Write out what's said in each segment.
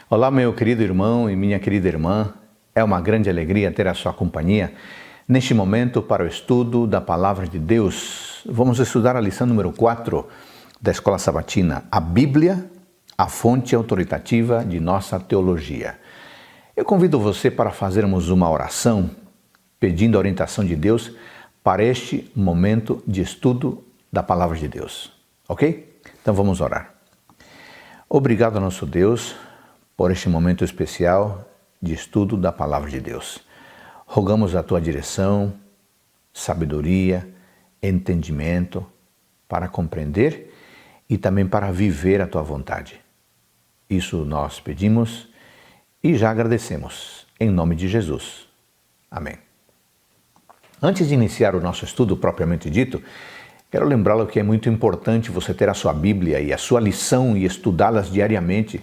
Olá, meu querido irmão e minha querida irmã. É uma grande alegria ter a sua companhia neste momento para o estudo da Palavra de Deus. Vamos estudar a lição número 4 da Escola Sabatina, a Bíblia, a fonte autoritativa de nossa teologia. Eu convido você para fazermos uma oração pedindo a orientação de Deus para este momento de estudo da Palavra de Deus, ok? Então vamos orar. Obrigado, nosso Deus, por este momento especial de estudo da Palavra de Deus. Rogamos a Tua direção, sabedoria, entendimento para compreender e também para viver a Tua vontade. Isso nós pedimos e já agradecemos, em nome de Jesus. Amém. Antes de iniciar o nosso estudo propriamente dito, quero lembrá-lo que é muito importante você ter a sua Bíblia e a sua lição e estudá-las diariamente.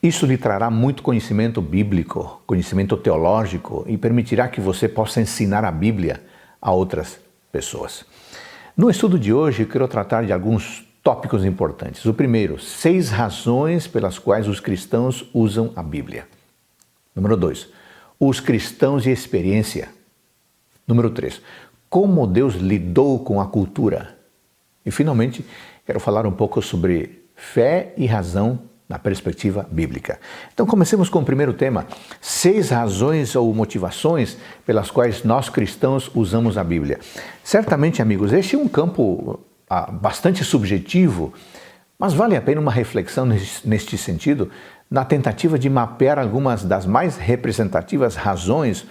Isso lhe trará muito conhecimento bíblico, conhecimento teológico e permitirá que você possa ensinar a Bíblia a outras pessoas. No estudo de hoje, eu quero tratar de alguns tópicos importantes. O primeiro, 6 razões pelas quais os cristãos usam a Bíblia. Número 2, os cristãos de experiência. Número 3, como Deus lidou com a cultura. E, finalmente, quero falar um pouco sobre fé e razão na perspectiva bíblica. Então, comecemos com o primeiro tema, 6 razões ou motivações pelas quais nós cristãos usamos a Bíblia. Certamente, amigos, este é um campo bastante subjetivo, mas vale a pena uma reflexão neste sentido, na tentativa de mapear algumas das mais representativas razões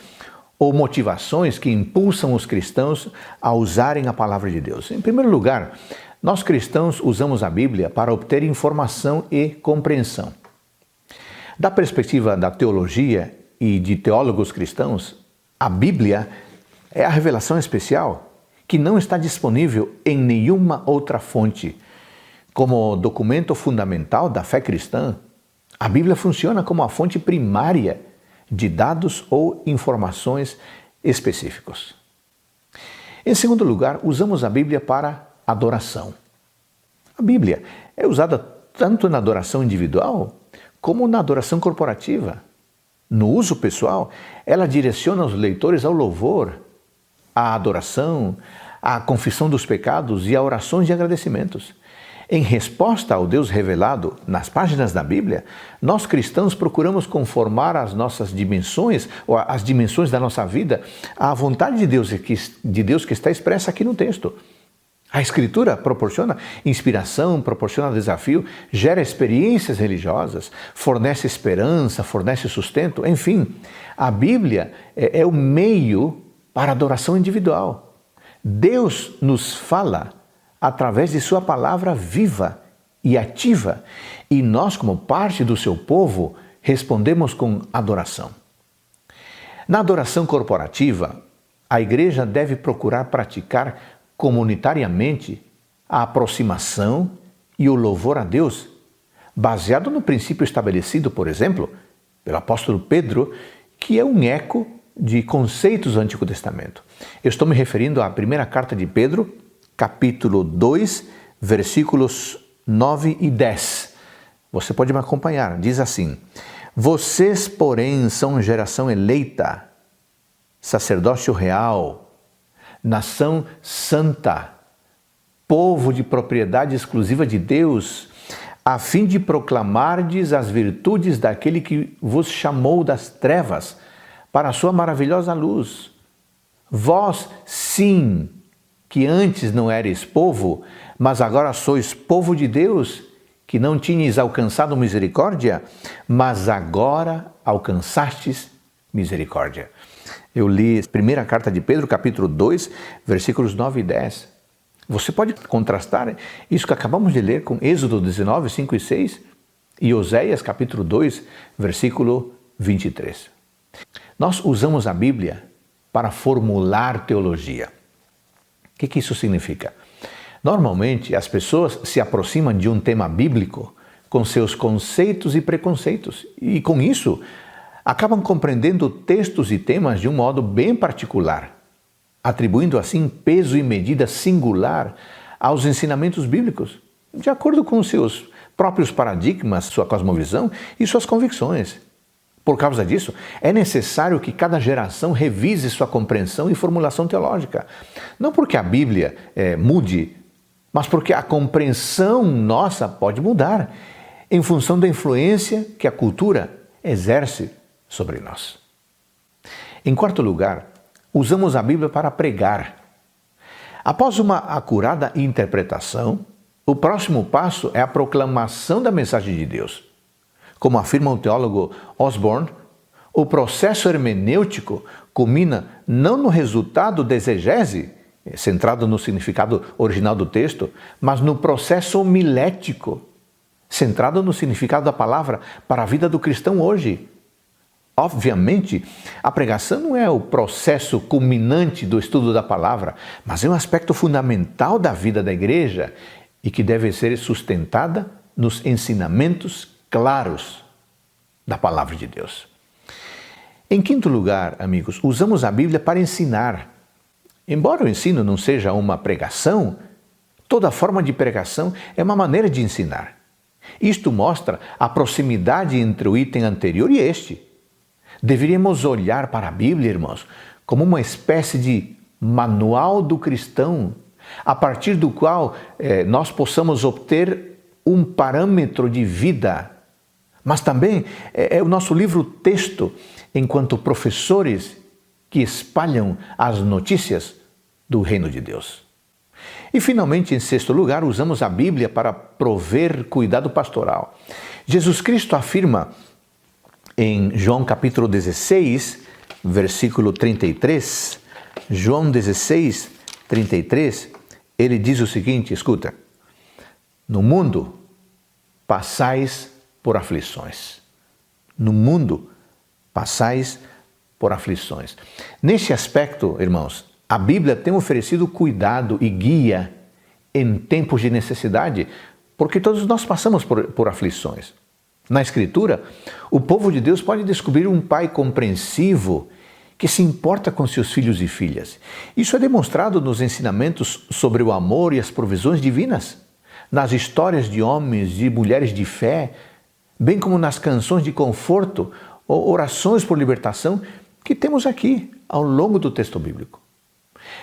ou motivações que impulsam os cristãos a usarem a palavra de Deus. Em primeiro lugar, nós cristãos usamos a Bíblia para obter informação e compreensão. Da perspectiva da teologia e de teólogos cristãos, a Bíblia é a revelação especial que não está disponível em nenhuma outra fonte. Como documento fundamental da fé cristã, a Bíblia funciona como a fonte primária de dados ou informações específicos. Em segundo lugar, usamos a Bíblia para adoração. A Bíblia é usada tanto na adoração individual como na adoração corporativa. No uso pessoal, ela direciona os leitores ao louvor, à adoração, à confissão dos pecados e a orações de agradecimentos. Em resposta ao Deus revelado nas páginas da Bíblia, nós cristãos procuramos conformar as nossas dimensões, ou as dimensões da nossa vida, à vontade de Deus que está expressa aqui no texto. A Escritura proporciona inspiração, proporciona desafio, gera experiências religiosas, fornece esperança, fornece sustento, enfim. A Bíblia é o meio para a adoração individual. Deus nos fala através de sua palavra viva e ativa, e nós, como parte do seu povo, respondemos com adoração. Na adoração corporativa, a igreja deve procurar praticar comunitariamente a aproximação e o louvor a Deus, baseado no princípio estabelecido, por exemplo, pelo apóstolo Pedro, que é um eco de conceitos do Antigo Testamento. Eu estou me referindo à primeira carta de Pedro, capítulo 2, versículos 9 e 10. Você pode me acompanhar. Diz assim: vocês, porém, são geração eleita, sacerdócio real, nação santa, povo de propriedade exclusiva de Deus, a fim de proclamardes as virtudes daquele que vos chamou das trevas para a sua maravilhosa luz. Vós, sim, que antes não eres povo, mas agora sois povo de Deus, que não tinhas alcançado misericórdia, mas agora alcançastes misericórdia. Eu li a primeira carta de Pedro, capítulo 2, versículos 9 e 10. Você pode contrastar isso que acabamos de ler com Êxodo 19, 5 e 6 e Oséias, capítulo 2, versículo 23. Nós usamos a Bíblia para formular teologia. O que isso significa? Normalmente, as pessoas se aproximam de um tema bíblico com seus conceitos e preconceitos e, com isso, acabam compreendendo textos e temas de um modo bem particular, atribuindo assim peso e medida singular aos ensinamentos bíblicos, de acordo com seus próprios paradigmas, sua cosmovisão e suas convicções. Por causa disso, é necessário que cada geração revise sua compreensão e formulação teológica. Não porque a Bíblia mude, mas porque a compreensão nossa pode mudar em função da influência que a cultura exerce sobre nós. Em quarto lugar, usamos a Bíblia para pregar. Após uma acurada interpretação, o próximo passo é a proclamação da mensagem de Deus. Como afirma o teólogo Osborne, o processo hermenêutico culmina não no resultado da exegese, centrado no significado original do texto, mas no processo homilético, centrado no significado da palavra para a vida do cristão hoje. Obviamente, a pregação não é o processo culminante do estudo da palavra, mas é um aspecto fundamental da vida da igreja e que deve ser sustentada nos ensinamentos claros da palavra de Deus. Em quinto lugar, amigos, usamos a Bíblia para ensinar. Embora o ensino não seja uma pregação, toda forma de pregação é uma maneira de ensinar. Isto mostra a proximidade entre o item anterior e este. Deveríamos olhar para a Bíblia, irmãos, como uma espécie de manual do cristão, a partir do qual nós possamos obter um parâmetro de vida. Mas também é o nosso livro-texto enquanto professores que espalham as notícias do reino de Deus. E finalmente, em sexto lugar, usamos a Bíblia para prover cuidado pastoral. Jesus Cristo afirma em João capítulo 16, versículo 33, João 16, 33, ele diz o seguinte, escuta: no mundo passais por aflições. No mundo passais por aflições. Neste aspecto, irmãos, a Bíblia tem oferecido cuidado e guia em tempos de necessidade, porque todos nós passamos por aflições. Na Escritura, o povo de Deus pode descobrir um pai compreensivo que se importa com seus filhos e filhas. Isso é demonstrado nos ensinamentos sobre o amor e as provisões divinas, nas histórias de homens e mulheres de fé, bem como nas canções de conforto ou orações por libertação que temos aqui ao longo do texto bíblico.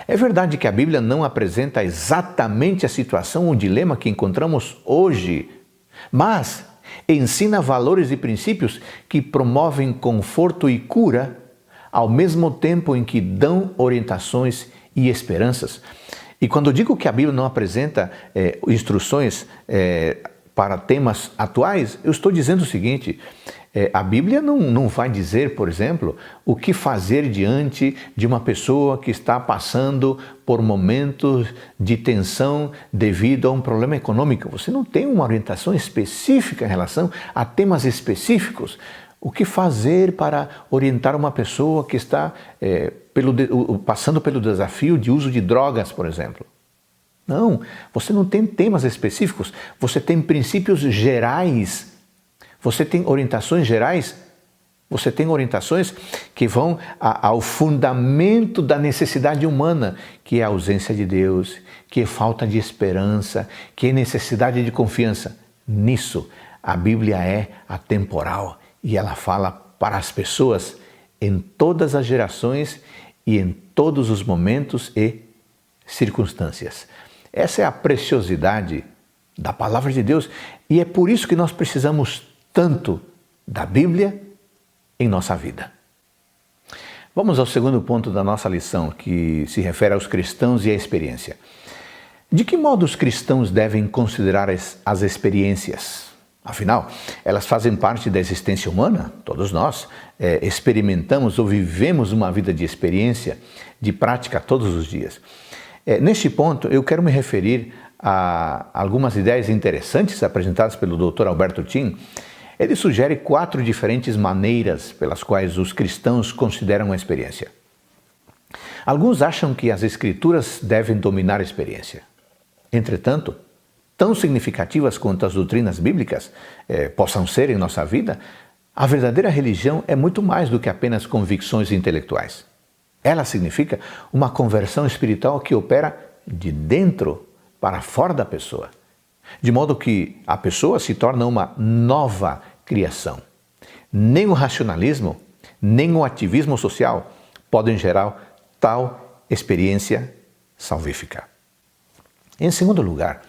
É verdade que a Bíblia não apresenta exatamente a situação ou dilema que encontramos hoje, mas ensina valores e princípios que promovem conforto e cura, ao mesmo tempo em que dão orientações e esperanças. E quando digo que a Bíblia não apresenta instruções para temas atuais, eu estou dizendo o seguinte: a Bíblia não vai dizer, por exemplo, o que fazer diante de uma pessoa que está passando por momentos de tensão devido a um problema econômico. Você não tem uma orientação específica em relação a temas específicos. O que fazer para orientar uma pessoa que está passando pelo desafio de uso de drogas, por exemplo? Não, você não tem temas específicos, você tem princípios gerais, você tem orientações gerais, você tem orientações que vão ao fundamento da necessidade humana, que é a ausência de Deus, que é falta de esperança, que é necessidade de confiança. Nisso, a Bíblia é atemporal e ela fala para as pessoas em todas as gerações e em todos os momentos e circunstâncias. Essa é a preciosidade da palavra de Deus e é por isso que nós precisamos tanto da Bíblia em nossa vida. Vamos ao segundo ponto da nossa lição, que se refere aos cristãos e à experiência. De que modo os cristãos devem considerar as experiências? Afinal, elas fazem parte da existência humana. Todos nós experimentamos ou vivemos uma vida de experiência, de prática todos os dias. Neste ponto, eu quero me referir a algumas ideias interessantes apresentadas pelo Dr. Alberto Tim. Ele sugere 4 diferentes maneiras pelas quais os cristãos consideram a experiência. Alguns acham que as Escrituras devem dominar a experiência. Entretanto, tão significativas quanto as doutrinas bíblicas possam ser em nossa vida, a verdadeira religião é muito mais do que apenas convicções intelectuais. Ela significa uma conversão espiritual que opera de dentro para fora da pessoa. de modo que a pessoa se torna uma nova criação. Nem o racionalismo, nem o ativismo social podem gerar tal experiência salvífica. Em segundo lugar,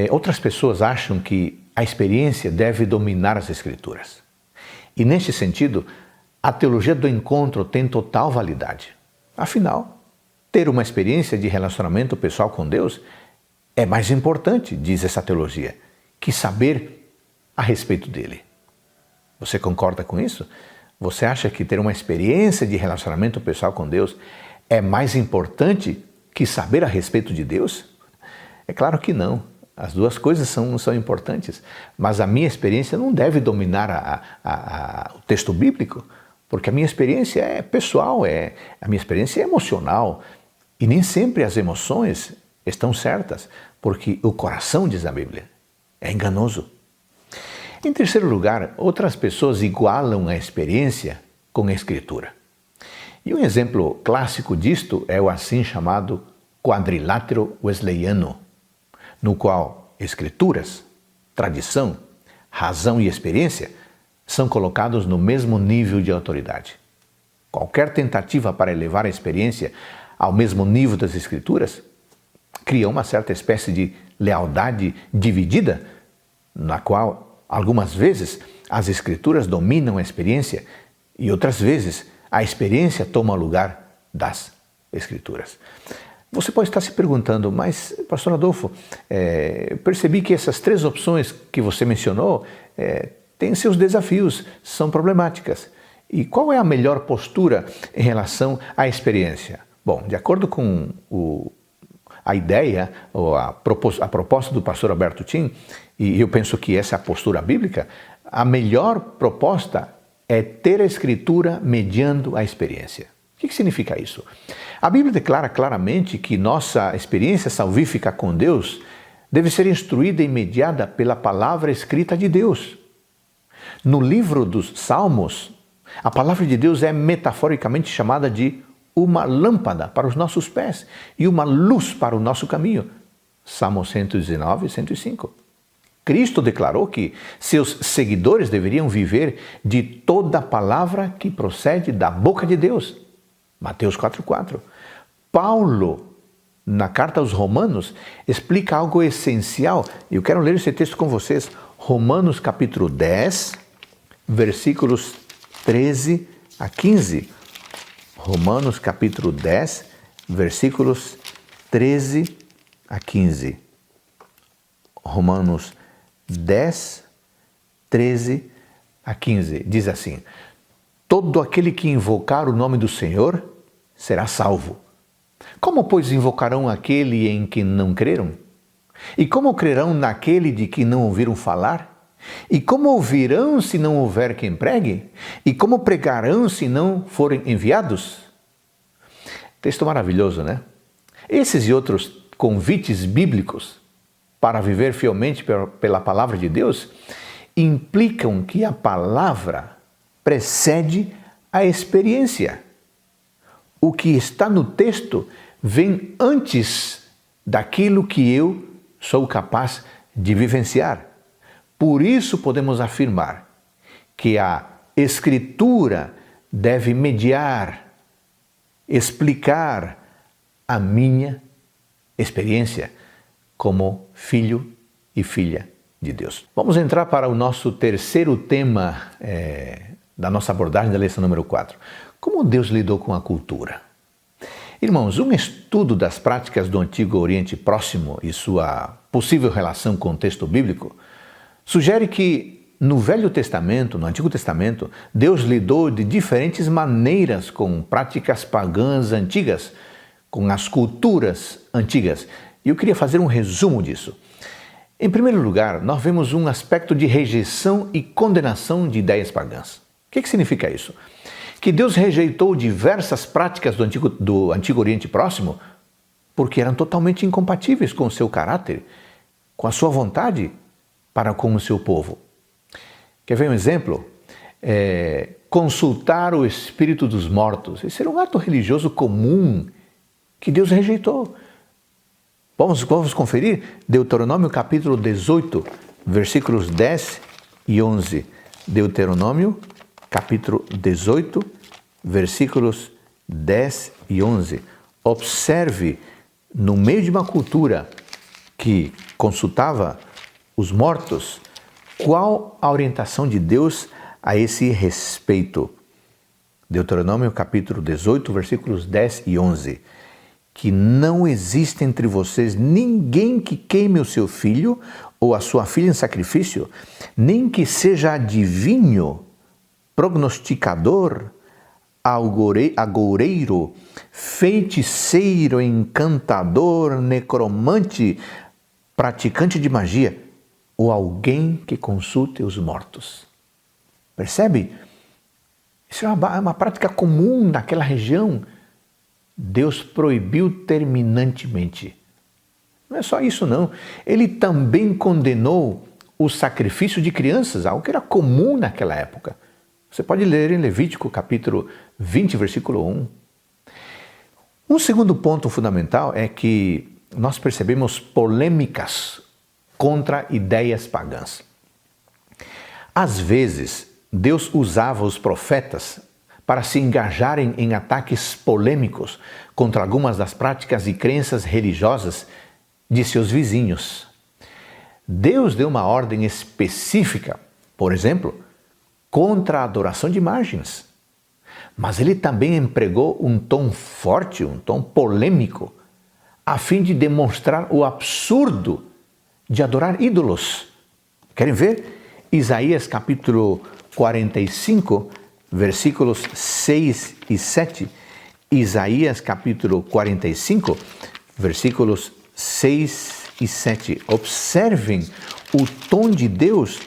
outras pessoas acham que a experiência deve dominar as Escrituras. E neste sentido, a teologia do encontro tem total validade. Afinal, ter uma experiência de relacionamento pessoal com Deus é mais importante, diz essa teologia, que saber a respeito dele. Você concorda com isso? Você acha que ter uma experiência de relacionamento pessoal com Deus é mais importante que saber a respeito de Deus? É claro que não. As duas coisas são importantes. Mas a minha experiência não deve dominar o texto bíblico, porque a minha experiência é pessoal, a minha experiência é emocional. E nem sempre as emoções estão certas, porque o coração, diz a Bíblia, é enganoso. Em terceiro lugar, outras pessoas igualam a experiência com a Escritura. E um exemplo clássico disto é o assim chamado quadrilátero wesleyano, no qual Escrituras, tradição, razão e experiência são colocados no mesmo nível de autoridade. Qualquer tentativa para elevar a experiência ao mesmo nível das Escrituras cria uma certa espécie de lealdade dividida, na qual, algumas vezes, as Escrituras dominam a experiência e outras vezes a experiência toma o lugar das Escrituras. Você pode estar se perguntando, mas, pastor Adolfo, percebi que essas três opções que você mencionou têm seus desafios, são problemáticas. E qual é a melhor postura em relação à experiência? Bom, de acordo com a ideia ou a proposta do pastor Alberto Tim, e eu penso que essa é a postura bíblica, a melhor proposta é ter a Escritura mediando a experiência. O que significa isso? A Bíblia declara claramente que nossa experiência salvífica com Deus deve ser instruída e mediada pela palavra escrita de Deus. No livro dos Salmos, a palavra de Deus é metaforicamente chamada de uma lâmpada para os nossos pés e uma luz para o nosso caminho. Salmo 119 e 105. Cristo declarou que seus seguidores deveriam viver de toda palavra que procede da boca de Deus. Mateus 4,4. Paulo, na carta aos Romanos, explica algo essencial. Eu quero ler esse texto com vocês. Romanos capítulo 10, versículos 13 a 15. Romanos capítulo 10, versículos 13 a 15. Romanos 10, 13 a 15. Diz assim: todo aquele que invocar o nome do Senhor será salvo. Como, pois, invocarão aquele em que não creram? E como crerão naquele de que não ouviram falar? E como ouvirão se não houver quem pregue? E como pregarão se não forem enviados? Texto maravilhoso, né? Esses e outros convites bíblicos para viver fielmente pela palavra de Deus implicam que a palavra precede a experiência. O que está no texto vem antes daquilo que eu sou capaz de vivenciar. Por isso podemos afirmar que a Escritura deve mediar, explicar a minha experiência como filho e filha de Deus. Vamos entrar para o nosso terceiro tema da nossa abordagem da lição número 4. Como Deus lidou com a cultura? Irmãos, um estudo das práticas do Antigo Oriente Próximo e sua possível relação com o texto bíblico sugere que no Velho Testamento, no Antigo Testamento, Deus lidou de diferentes maneiras com práticas pagãs antigas, com as culturas antigas. E eu queria fazer um resumo disso. Em primeiro lugar, nós vemos um aspecto de rejeição e condenação de ideias pagãs. O que significa isso? Que Deus rejeitou diversas práticas do Antigo Oriente Próximo porque eram totalmente incompatíveis com o seu caráter, com a sua vontade para com o seu povo. Quer ver um exemplo? Consultar o espírito dos mortos. Esse era um ato religioso comum que Deus rejeitou. Vamos conferir? Deuteronômio capítulo 18, versículos 10 e 11. Deuteronômio capítulo 18, versículos 10 e 11. Observe, no meio de uma cultura que consultava os mortos, qual a orientação de Deus a esse respeito. Deuteronômio capítulo 18, versículos 10 e 11. Que não existe entre vocês ninguém que queime o seu filho ou a sua filha em sacrifício, nem que seja adivinho, prognosticador, agoureiro, feiticeiro, encantador, necromante, praticante de magia, ou alguém que consulte os mortos. Percebe? Isso é uma prática comum naquela região. Deus proibiu terminantemente. Não é só isso não. Ele também condenou o sacrifício de crianças, algo que era comum naquela época. Você pode ler em Levítico capítulo 20, versículo 1. Um segundo ponto fundamental é que nós percebemos polêmicas contra ideias pagãs. Às vezes, Deus usava os profetas para se engajarem em ataques polêmicos contra algumas das práticas e crenças religiosas de seus vizinhos. Deus deu uma ordem específica, por exemplo, contra a adoração de imagens. Mas ele também empregou um tom forte, um tom polêmico, a fim de demonstrar o absurdo de adorar ídolos. Querem ver? Isaías capítulo 45, versículos 6 e 7. Isaías capítulo 45, versículos 6 e 7. Observem o tom de Deus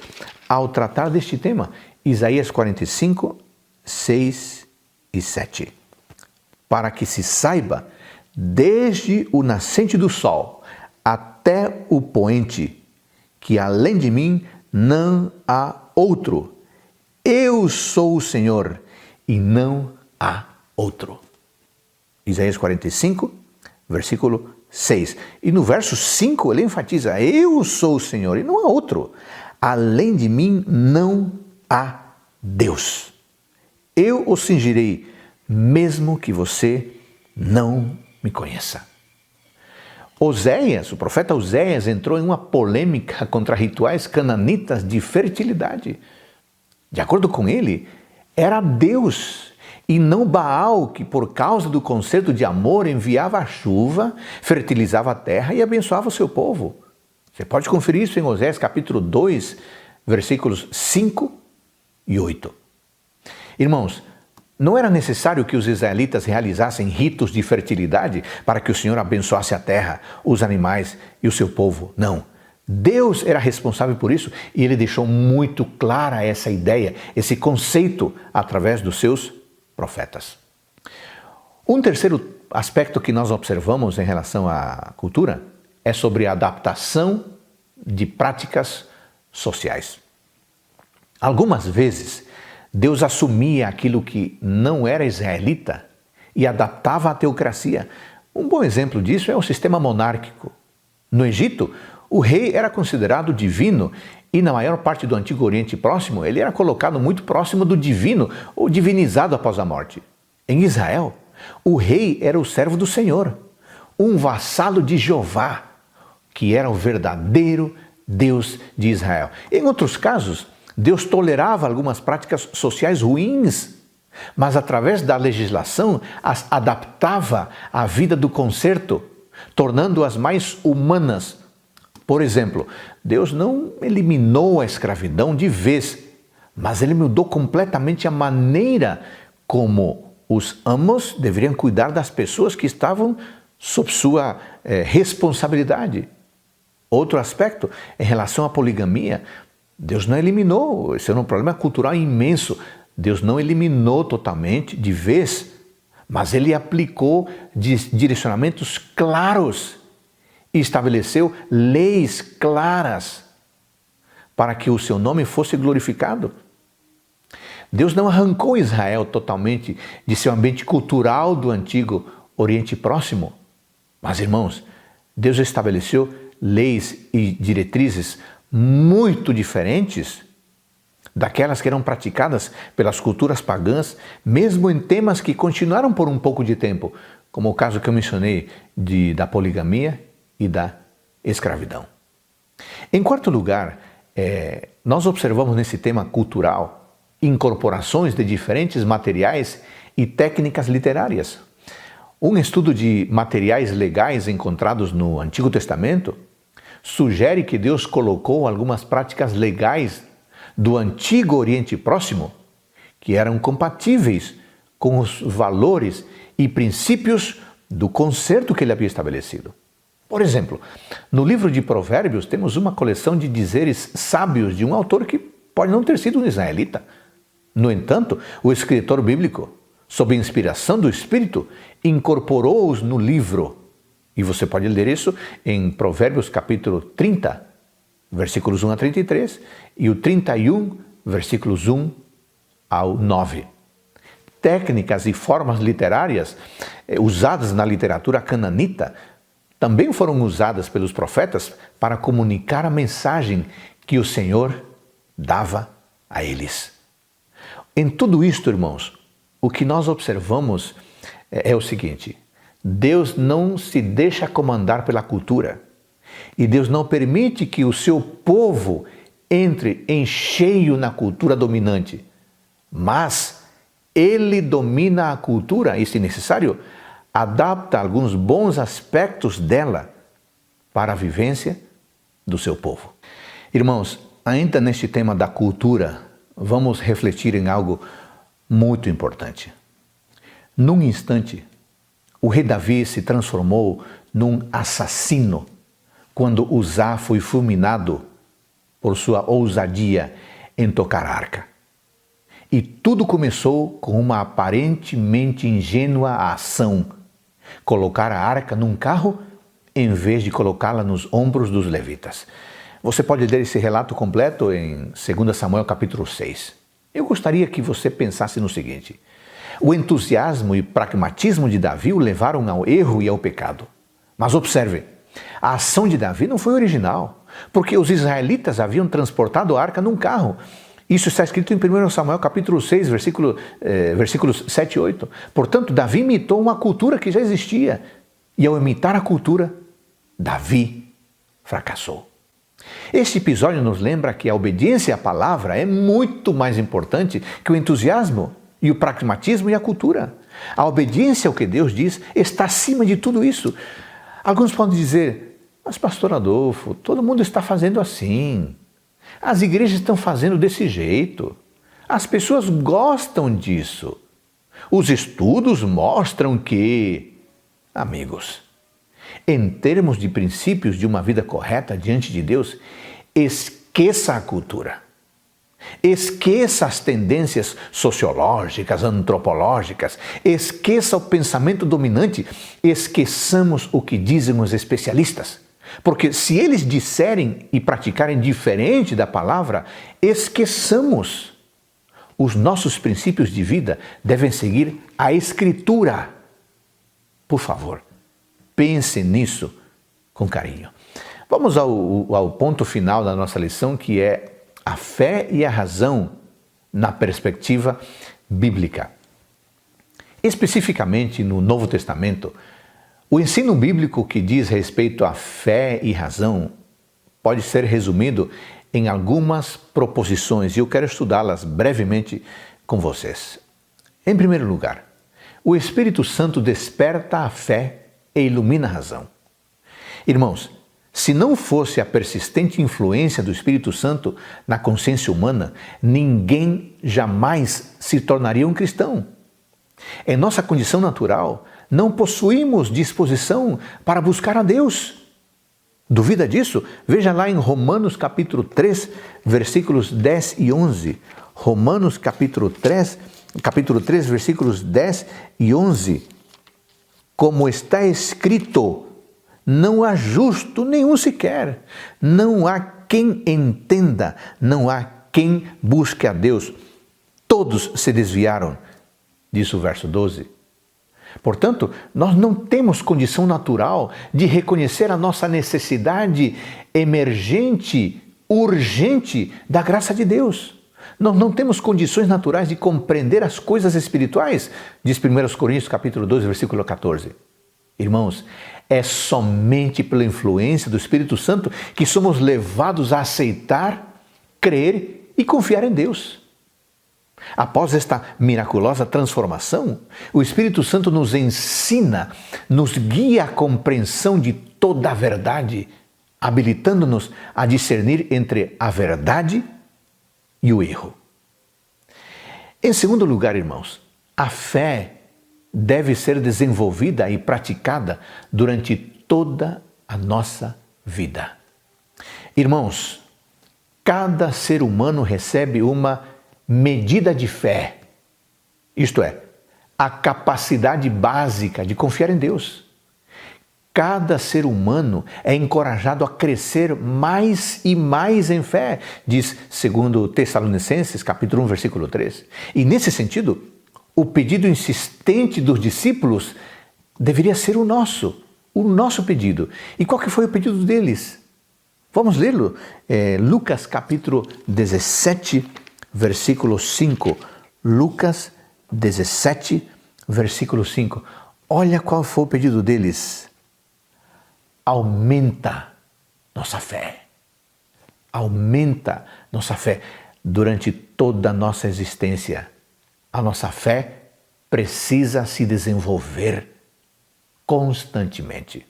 ao tratar deste tema. Isaías 45, 6 e 7. Para que se saiba, desde o nascente do sol até o poente, que além de mim não há outro. Eu sou o Senhor e não há outro. Isaías 45, versículo 6. E no verso 5 ele enfatiza: eu sou o Senhor e não há outro. Além de mim não há Deus. Eu o cingirei, mesmo que você não me conheça. Oséias, o profeta Oséias, entrou em uma polêmica contra rituais cananitas de fertilidade. De acordo com ele, era Deus e não Baal que, por causa do concerto de amor, enviava a chuva, fertilizava a terra e abençoava o seu povo. Você pode conferir isso em Oséias capítulo 2, versículos 5 e 8. Irmãos, não era necessário que os israelitas realizassem ritos de fertilidade para que o Senhor abençoasse a terra, os animais e o seu povo. Não. Deus era responsável por isso e ele deixou muito clara essa ideia, esse conceito, através dos seus profetas. Um terceiro aspecto que nós observamos em relação à cultura é sobre a adaptação de práticas sociais. Algumas vezes, Deus assumia aquilo que não era israelita e adaptava à teocracia. Um bom exemplo disso é o sistema monárquico. No Egito, o rei era considerado divino e na maior parte do Antigo Oriente Próximo ele era colocado muito próximo do divino ou divinizado após a morte. Em Israel, o rei era o servo do Senhor, um vassalo de Jeová, que era o verdadeiro Deus de Israel. Em outros casos, Deus tolerava algumas práticas sociais ruins, mas através da legislação as adaptava à vida do concerto, tornando-as mais humanas. Por exemplo, Deus não eliminou a escravidão de vez, mas ele mudou completamente a maneira como os amos deveriam cuidar das pessoas que estavam sob sua responsabilidade. Outro aspecto, em relação à poligamia, Deus não eliminou, esse era um problema cultural imenso. Deus não eliminou totalmente, de vez, mas ele aplicou direcionamentos claros e estabeleceu leis claras para que o seu nome fosse glorificado. Deus não arrancou Israel totalmente de seu ambiente cultural do antigo Oriente Próximo. Mas, irmãos, Deus estabeleceu leis e diretrizes muito diferentes daquelas que eram praticadas pelas culturas pagãs, mesmo em temas que continuaram por um pouco de tempo, como o caso que eu mencionei da poligamia e da escravidão. Em quarto lugar, nós observamos nesse tema cultural incorporações de diferentes materiais e técnicas literárias. Um estudo de materiais legais encontrados no Antigo Testamento sugere que Deus colocou algumas práticas legais do Antigo Oriente Próximo que eram compatíveis com os valores e princípios do concerto que ele havia estabelecido. Por exemplo, no livro de Provérbios temos uma coleção de dizeres sábios de um autor que pode não ter sido um israelita. No entanto, o escritor bíblico, sob inspiração do Espírito, incorporou-os no livro. E você pode ler isso em Provérbios capítulo 30, versículos 1 a 33, e o 31, versículos 1 ao 9. Técnicas e formas literárias usadas na literatura cananita também foram usadas pelos profetas para comunicar a mensagem que o Senhor dava a eles. Em tudo isto, irmãos, o que nós observamos é o seguinte: Deus não se deixa comandar pela cultura e Deus não permite que o seu povo entre em cheio na cultura dominante, mas Ele domina a cultura e, se necessário, adapta alguns bons aspectos dela para a vivência do seu povo. Irmãos, ainda neste tema da cultura, vamos refletir em algo muito importante. Num instante, o rei Davi se transformou num assassino quando Uzá foi fulminado por sua ousadia em tocar a arca. E tudo começou com uma aparentemente ingênua ação: colocar a arca num carro em vez de colocá-la nos ombros dos levitas. Você pode ler esse relato completo em 2 Samuel capítulo 6. Eu gostaria que você pensasse no seguinte: o entusiasmo e pragmatismo de Davi o levaram ao erro e ao pecado. Mas observe, a ação de Davi não foi original, porque os israelitas haviam transportado a arca num carro. Isso está escrito em 1 Samuel capítulo 6, versículos 7 e 8. Portanto, Davi imitou uma cultura que já existia. E ao imitar a cultura, Davi fracassou. Este episódio nos lembra que a obediência à palavra é muito mais importante que o entusiasmo e o pragmatismo e a cultura. A obediência ao que Deus diz está acima de tudo isso. Alguns podem dizer: mas pastor Adolfo, todo mundo está fazendo assim. As igrejas estão fazendo desse jeito. As pessoas gostam disso. Os estudos mostram que... Amigos, em termos de princípios de uma vida correta diante de Deus, esqueça a cultura. Esqueça as tendências sociológicas, antropológicas. Esqueça o pensamento dominante. Esqueçamos o que dizem os especialistas. Porque se eles disserem e praticarem diferente da palavra, esqueçamos. Os nossos princípios de vida devem seguir a Escritura. Por favor, pense nisso com carinho. Vamos ao ponto final da nossa lição, que é a fé e a razão na perspectiva bíblica. Especificamente no Novo Testamento, o ensino bíblico que diz respeito à fé e razão pode ser resumido em algumas proposições e eu quero estudá-las brevemente com vocês. Em primeiro lugar, o Espírito Santo desperta a fé e ilumina a razão. Irmãos, se não fosse a persistente influência do Espírito Santo na consciência humana, ninguém jamais se tornaria um cristão. Em nossa condição natural, não possuímos disposição para buscar a Deus. Duvida disso? Veja lá em Romanos capítulo 3, versículos 10 e 11. Romanos capítulo 3, versículos 10 e 11. Como está escrito: não há justo nenhum sequer, não há quem entenda, não há quem busque a Deus. Todos se desviaram, diz o verso 12. Portanto, nós não temos condição natural de reconhecer a nossa necessidade emergente, urgente da graça de Deus. Nós não temos condições naturais de compreender as coisas espirituais, diz 1 Coríntios capítulo 12, versículo 14. Irmãos, é somente pela influência do Espírito Santo que somos levados a aceitar, crer e confiar em Deus. Após esta miraculosa transformação, o Espírito Santo nos ensina, nos guia à compreensão de toda a verdade, habilitando-nos a discernir entre a verdade e o erro. Em segundo lugar, irmãos, a fé deve ser desenvolvida e praticada durante toda a nossa vida. Irmãos, cada ser humano recebe uma medida de fé, isto é, a capacidade básica de confiar em Deus. Cada ser humano é encorajado a crescer mais e mais em fé, diz 2 Tessalonicenses, capítulo 1, versículo 3. E nesse sentido, o pedido insistente dos discípulos deveria ser o nosso pedido. E qual que foi o pedido deles? Vamos lê-lo. Lucas capítulo 17, versículo 5. Lucas 17, versículo 5. Olha qual foi o pedido deles. Aumenta nossa fé. Aumenta nossa fé durante toda a nossa existência. A nossa fé precisa se desenvolver constantemente.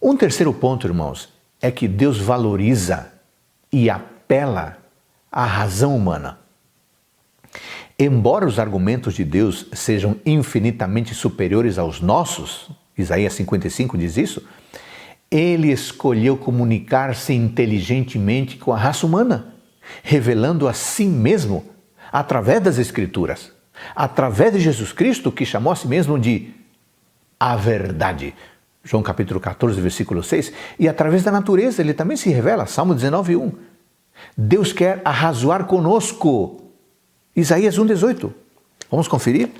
Um terceiro ponto, irmãos, é que Deus valoriza e apela à razão humana. Embora os argumentos de Deus sejam infinitamente superiores aos nossos, Isaías 55 diz isso, Ele escolheu comunicar-se inteligentemente com a raça humana, revelando a si mesmo através das Escrituras, através de Jesus Cristo, que chamou a si mesmo de a verdade. João capítulo 14, versículo 6. E através da natureza ele também se revela, Salmo 19, 1. Deus quer arrazoar conosco. Isaías 1, 18. Vamos conferir?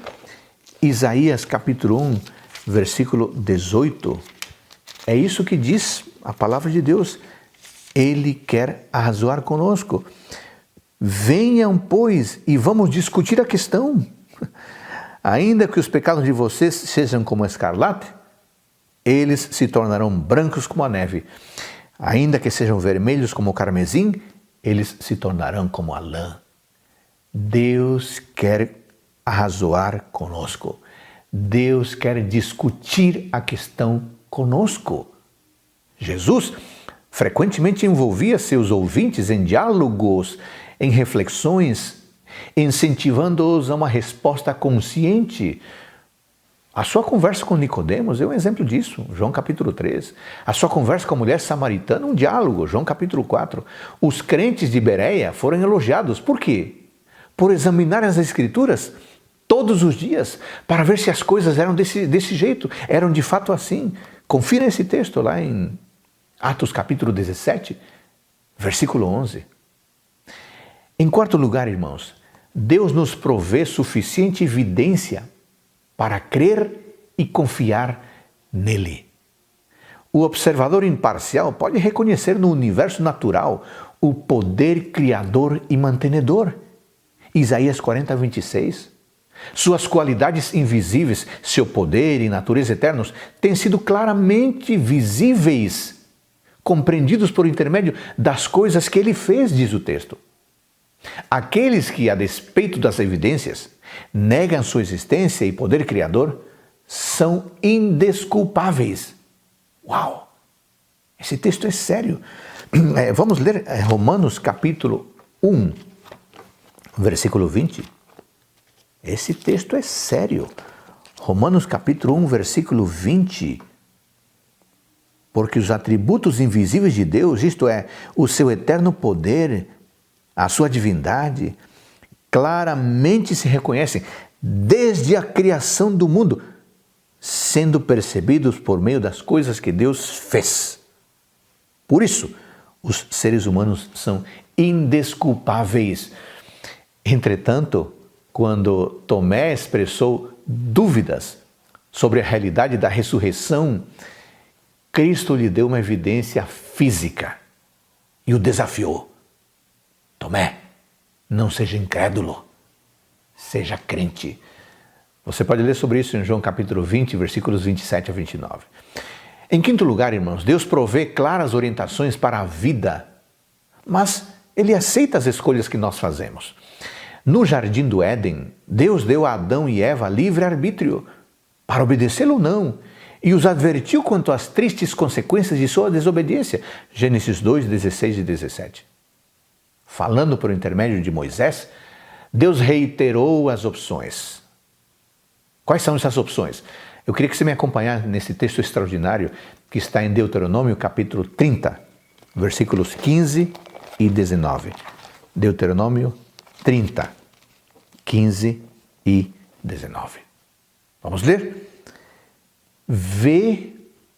Isaías capítulo 1, versículo 18. É isso que diz a palavra de Deus. Ele quer arrazoar conosco. Venham, pois, e vamos discutir a questão. Ainda que os pecados de vocês sejam como escarlate, eles se tornarão brancos como a neve. Ainda que sejam vermelhos como o carmesim, eles se tornarão como a lã. Deus quer arrazoar conosco. Deus quer discutir a questão conosco. Jesus frequentemente envolvia seus ouvintes em diálogos, em reflexões, incentivando-os a uma resposta consciente. A sua conversa com Nicodemos é um exemplo disso, João capítulo 3. A sua conversa com a mulher samaritana, um diálogo, João capítulo 4. Os crentes de Bereia foram elogiados. Por quê? Por examinar as Escrituras todos os dias, para ver se as coisas eram desse jeito, eram de fato assim. Confira esse texto lá em Atos capítulo 17, versículo 11. Em quarto lugar, irmãos, Deus nos provê suficiente evidência para crer e confiar nele. O observador imparcial pode reconhecer no universo natural o poder criador e mantenedor. Isaías 40, 26. Suas qualidades invisíveis, seu poder e natureza eternos têm sido claramente visíveis, compreendidos por intermédio das coisas que ele fez, diz o texto. Aqueles que, a despeito das evidências, negam sua existência e poder criador, são indesculpáveis. Uau! Esse texto é sério. Vamos ler Romanos capítulo 1, versículo 20. Esse texto é sério. Romanos capítulo 1, versículo 20. Porque os atributos invisíveis de Deus, isto é, o seu eterno poder, a sua divindade, claramente se reconhecem desde a criação do mundo, sendo percebidos por meio das coisas que Deus fez. Por isso, os seres humanos são indesculpáveis. Entretanto, quando Tomé expressou dúvidas sobre a realidade da ressurreição, Cristo lhe deu uma evidência física e o desafiou. Tomé, não seja incrédulo, seja crente. Você pode ler sobre isso em João capítulo 20, versículos 27 a 29. Em quinto lugar, irmãos, Deus provê claras orientações para a vida, mas Ele aceita as escolhas que nós fazemos. No jardim do Éden, Deus deu a Adão e Eva livre-arbítrio para obedecê-lo ou não, e os advertiu quanto às tristes consequências de sua desobediência. Gênesis 2, 16 e 17. Falando por intermédio de Moisés, Deus reiterou as opções. Quais são essas opções? Eu queria que você me acompanhasse nesse texto extraordinário que está em Deuteronômio capítulo 30, versículos 15 e 19. Deuteronômio 30, 15 e 19. Vamos ler? Vê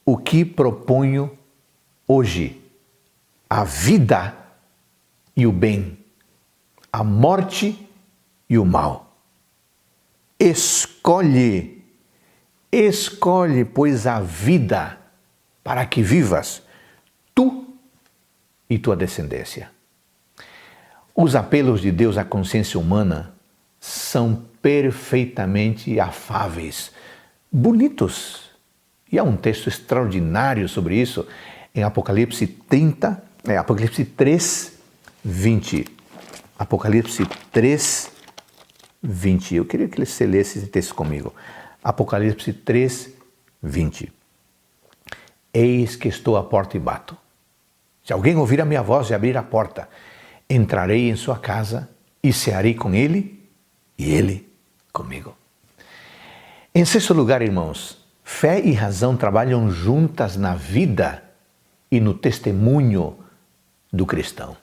o que proponho hoje, a vida e o bem, a morte e o mal. Escolhe, pois, a vida para que vivas, tu e tua descendência. Os apelos de Deus à consciência humana são perfeitamente afáveis, bonitos. E há um texto extraordinário sobre isso em Apocalipse 3, 20. Apocalipse 3, 20. Eu queria que você lesse esse texto comigo. Apocalipse 3, 20. Eis que estou à porta e bato. Se alguém ouvir a minha voz e abrir a porta, entrarei em sua casa e cearei com ele e ele comigo. Em sexto lugar, irmãos, fé e razão trabalham juntas na vida e no testemunho do cristão.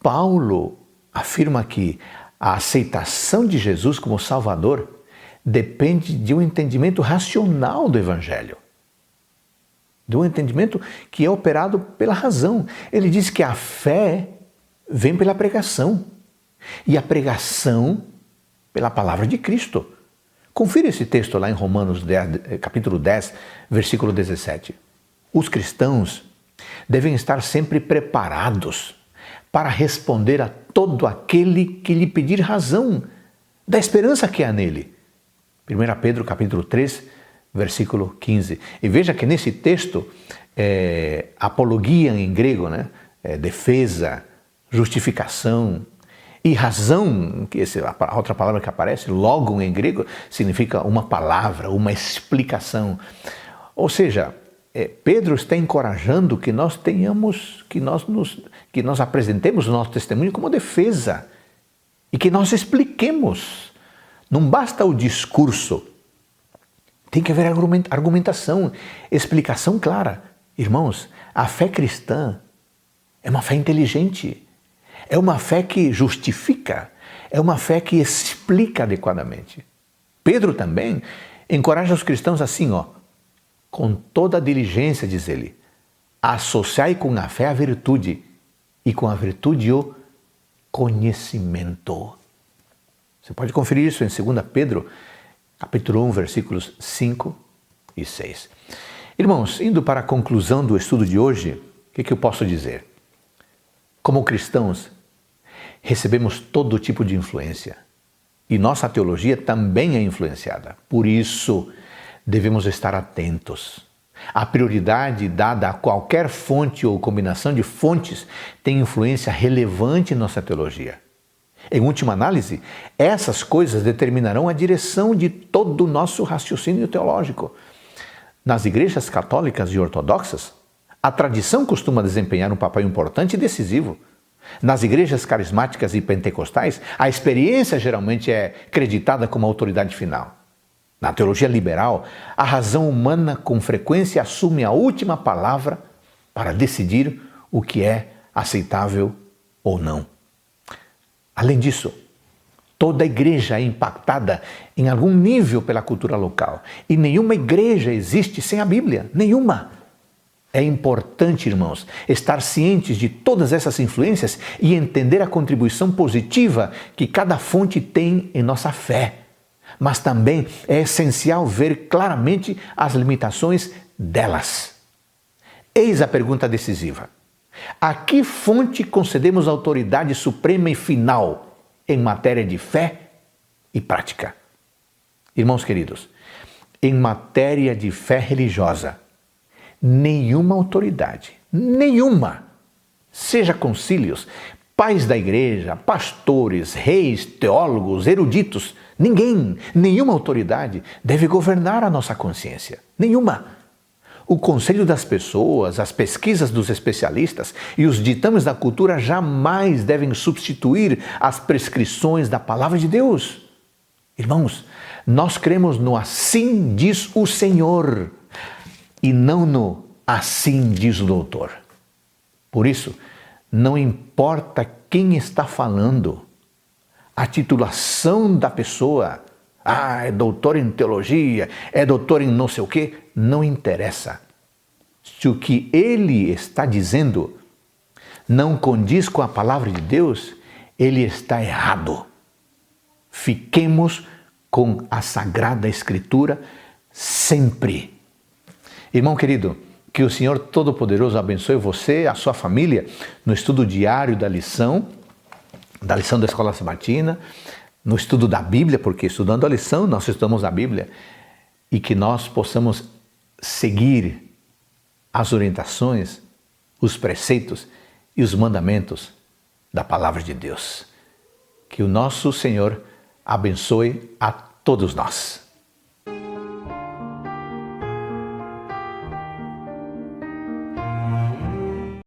Paulo afirma que a aceitação de Jesus como Salvador depende de um entendimento racional do Evangelho, de um entendimento que é operado pela razão. Ele diz que a fé vem pela pregação e a pregação pela palavra de Cristo. Confira esse texto lá em Romanos 10, capítulo 10, versículo 17. Os cristãos devem estar sempre preparados para responder a todo aquele que lhe pedir razão da esperança que há nele. 1 Pedro capítulo 3, versículo 15. E veja que nesse texto, apologia em grego, né? Defesa, justificação, e razão, que a outra palavra que aparece, logon em grego, significa uma palavra, uma explicação. Ou seja, Pedro está encorajando que nós tenhamos, que nós apresentemos o nosso testemunho como defesa e que nós expliquemos. Não basta o discurso, tem que haver argumentação, explicação clara. Irmãos, a fé cristã é uma fé inteligente. É uma fé que justifica, é uma fé que explica adequadamente. Pedro também encoraja os cristãos assim, com toda a diligência, diz ele, associai com a fé a virtude e com a virtude o conhecimento. Você pode conferir isso em 2 Pedro, capítulo 1, versículos 5 e 6. Irmãos, indo para a conclusão do estudo de hoje, o que eu posso dizer? Como cristãos, recebemos todo tipo de influência e nossa teologia também é influenciada. Por isso, devemos estar atentos. A prioridade dada a qualquer fonte ou combinação de fontes tem influência relevante em nossa teologia. Em última análise, essas coisas determinarão a direção de todo o nosso raciocínio teológico. Nas igrejas católicas e ortodoxas, a tradição costuma desempenhar um papel importante e decisivo. Nas igrejas carismáticas e pentecostais, a experiência geralmente é creditada como autoridade final. Na teologia liberal, a razão humana com frequência assume a última palavra para decidir o que é aceitável ou não. Além disso, toda igreja é impactada em algum nível pela cultura local e nenhuma igreja existe sem a Bíblia, nenhuma. É importante, irmãos, estar cientes de todas essas influências e entender a contribuição positiva que cada fonte tem em nossa fé. mas também é essencial ver claramente as limitações delas. Eis a pergunta decisiva: a que fonte concedemos autoridade suprema e final em matéria de fé e prática? Irmãos queridos, em matéria de fé religiosa, nenhuma autoridade, nenhuma, seja concílios, pais da igreja, pastores, reis, teólogos, eruditos, nenhuma autoridade deve governar a nossa consciência. Nenhuma. O conselho das pessoas, as pesquisas dos especialistas e os ditames da cultura jamais devem substituir as prescrições da palavra de Deus. Irmãos, nós cremos no assim diz o Senhor e não no assim diz o doutor. Por isso, não importa quem está falando, a titulação da pessoa, é doutor em teologia, é doutor em não sei o quê, não interessa. Se o que ele está dizendo não condiz com a palavra de Deus, ele está errado. Fiquemos com a Sagrada Escritura sempre. Irmão querido, que o Senhor Todo-Poderoso abençoe você, a sua família, no estudo diário da lição da Escola Sabatina, no estudo da Bíblia, porque estudando a lição nós estudamos a Bíblia, e que nós possamos seguir as orientações, os preceitos e os mandamentos da Palavra de Deus. Que o nosso Senhor abençoe a todos nós.